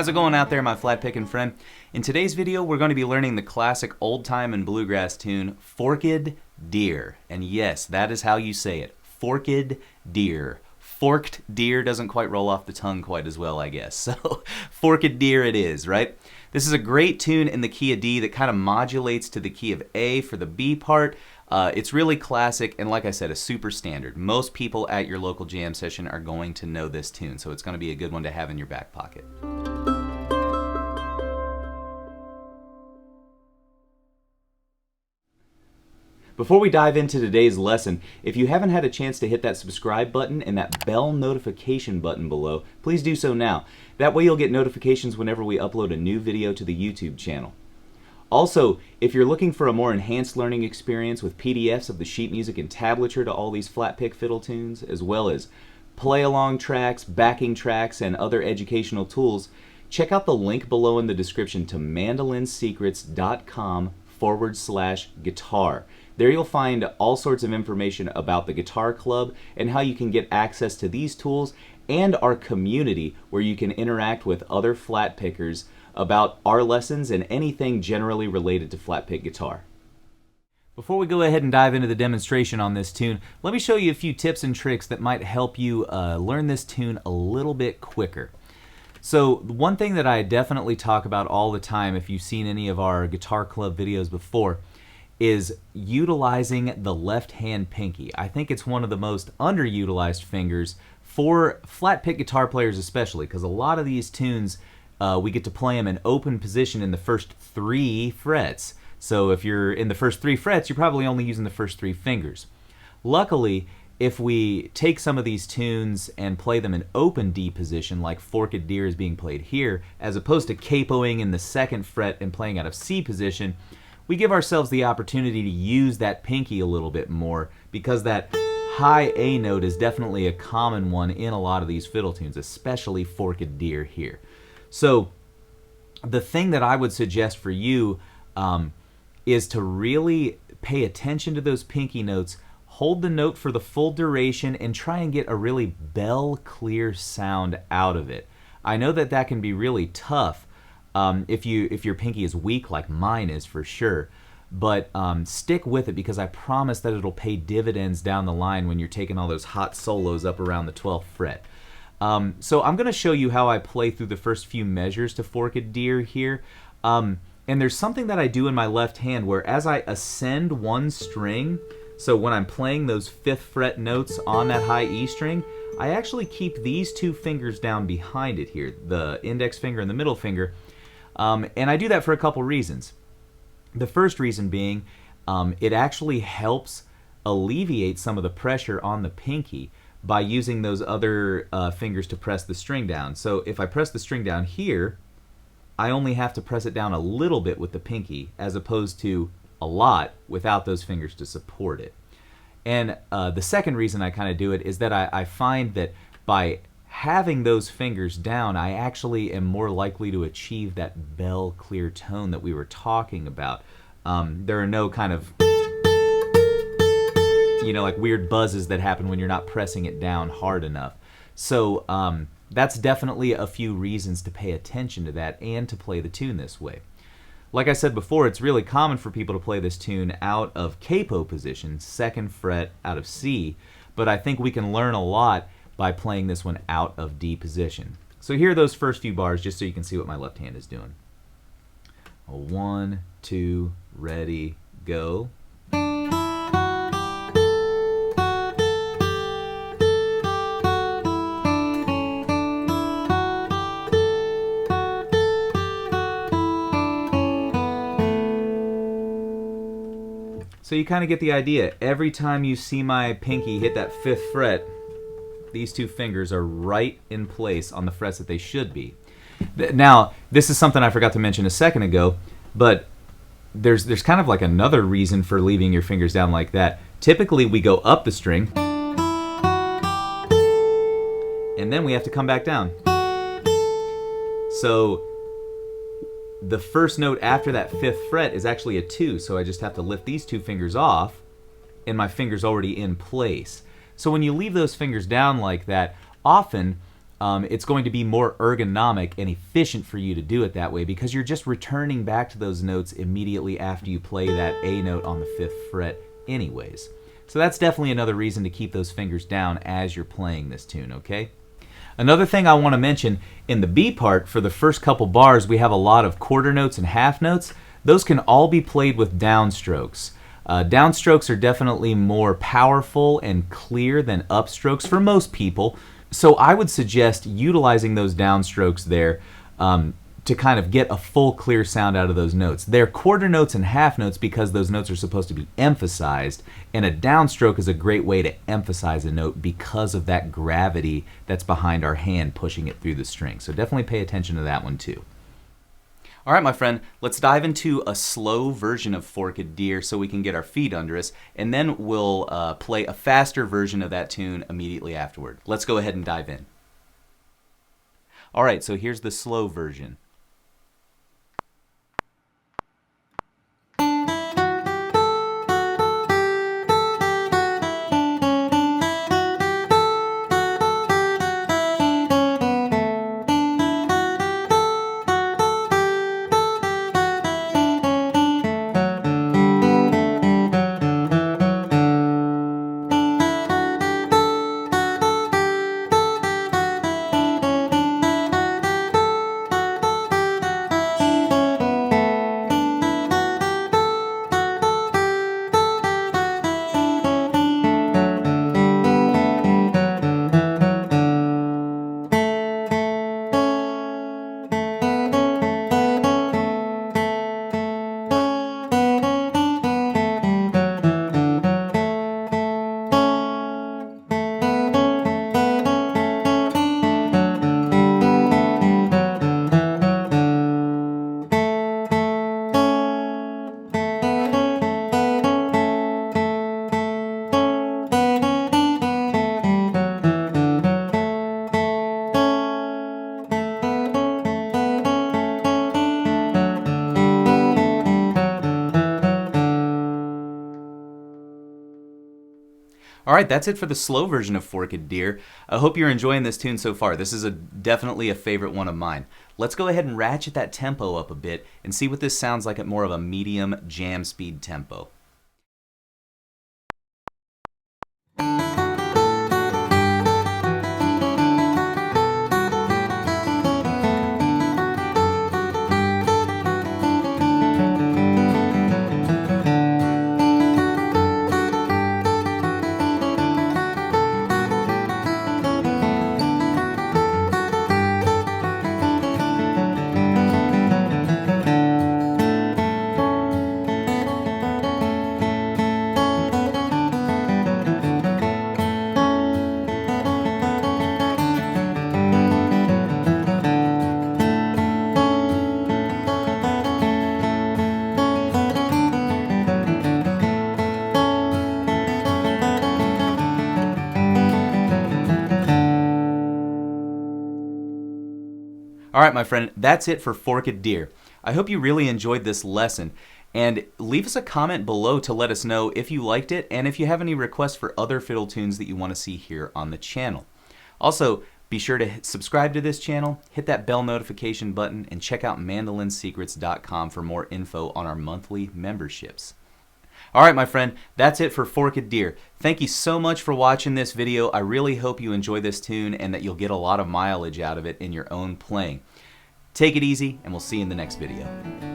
How's it going out there, my flat picking friend? In today's video, we're going to be learning the classic old time and bluegrass tune, Forked Deer. And yes, that is how you say it, Forked Deer. Forked deer doesn't quite roll off the tongue quite as well, I guess. So, Forked Deer it is, right? This is a great tune in the key of D that kind of modulates to the key of A for the B part. It's really classic, and like I said, a super standard. Most people at your local jam session are going to know this tune, so it's going to be a good one to have in your back pocket. Before we dive into today's lesson, if you haven't had a chance to hit that subscribe button and that bell notification button below, please do so now. That way you'll get notifications whenever we upload a new video to the YouTube channel. Also, if you're looking for a more enhanced learning experience with PDFs of the sheet music and tablature to all these flat pick fiddle tunes, as well as play-along tracks, backing tracks, and other educational tools, check out the link below in the description to mandolinsecrets.com/guitar. There you'll find all sorts of information about the Guitar Club and how you can get access to these tools and our community where you can interact with other flat pickers about our lessons and anything generally related to flat pick guitar. Before we go ahead and dive into the demonstration on this tune, let me show you a few tips and tricks that might help you learn this tune a little bit quicker. So one thing that I definitely talk about all the time, if you've seen any of our Guitar Club videos before, is utilizing the left hand pinky. I think it's one of the most underutilized fingers for flat pick guitar players especially, because a lot of these tunes we get to play them in open position in the first 3 frets. So if you're in the first 3 frets, you're probably only using the first 3 fingers. Luckily, if we take some of these tunes and play them in open D position, like Forked Deer is being played here, as opposed to capoing in the 2nd fret and playing out of C position, we give ourselves the opportunity to use that pinky a little bit more, because that high A note is definitely a common one in a lot of these fiddle tunes, especially Forked Deer here. So the thing that I would suggest for you is to really pay attention to those pinky notes, hold the note for the full duration, and try and get a really bell clear sound out of it. I know that that can be really tough if your pinky is weak, like mine is for sure, but stick with it, because I promise that it'll pay dividends down the line when you're taking all those hot solos up around the 12th fret. So I'm going to show you how I play through the first few measures to Forked Deer here. And there's something that I do in my left hand where as I ascend one string, so when I'm playing those 5th fret notes on that high E string, I actually keep these 2 fingers down behind it here, the index finger and the middle finger. And I do that for a couple reasons. The first reason being, it actually helps alleviate some of the pressure on the pinky by using those other fingers to press the string down. So if I press the string down here, I only have to press it down a little bit with the pinky, as opposed to a lot without those fingers to support it. And the second reason I kind of do it is that I find that by having those fingers down, I actually am more likely to achieve that bell clear tone that we were talking about. There are no kind of, like weird buzzes that happen when you're not pressing it down hard enough. So that's definitely a few reasons to pay attention to that and to play the tune this way. Like I said before, it's really common for people to play this tune out of capo position, 2nd fret out of C, but I think we can learn a lot by playing this one out of D position. So here are those first few bars, just so you can see what my left hand is doing. 1, 2, ready, go. So you kind of get the idea. Every time you see my pinky hit that 5th fret, these 2 fingers are right in place on the frets that they should be. Now, this is something I forgot to mention a second ago, but there's kind of like another reason for leaving your fingers down like that. Typically, we go up the string, and then we have to come back down. So the first note after that 5th fret is actually a 2, so I just have to lift these 2 fingers off, and my finger's already in place. So when you leave those fingers down like that, often it's going to be more ergonomic and efficient for you to do it that way because you're just returning back to those notes immediately after you play that A note on the 5th fret anyways. So that's definitely another reason to keep those fingers down as you're playing this tune, okay? Another thing I want to mention, in the B part, for the first couple bars, we have a lot of quarter notes and half notes. Those can all be played with downstrokes. Downstrokes are definitely more powerful and clear than upstrokes for most people. So I would suggest utilizing those downstrokes there to kind of get a full clear sound out of those notes. They're quarter notes and half notes because those notes are supposed to be emphasized, and a downstroke is a great way to emphasize a note because of that gravity that's behind our hand pushing it through the string. So definitely pay attention to that one too. All right, my friend, let's dive into a slow version of Forked Deer so we can get our feet under us, and then we'll play a faster version of that tune immediately afterward. Let's go ahead and dive in. All right, so here's the slow version. All right, that's it for the slow version of Forked Deer. I hope you're enjoying this tune so far. This is definitely a favorite one of mine. Let's go ahead and ratchet that tempo up a bit and see what this sounds like at more of a medium jam speed tempo. All right, my friend, that's it for Forked Deer. I hope you really enjoyed this lesson, and leave us a comment below to let us know if you liked it and if you have any requests for other fiddle tunes that you want to see here on the channel. Also, be sure to subscribe to this channel, hit that bell notification button, and check out mandolinsecrets.com for more info on our monthly memberships. All right, my friend, that's it for Forked Deer. Thank you so much for watching this video. I really hope you enjoy this tune and that you'll get a lot of mileage out of it in your own playing. Take it easy, and we'll see you in the next video.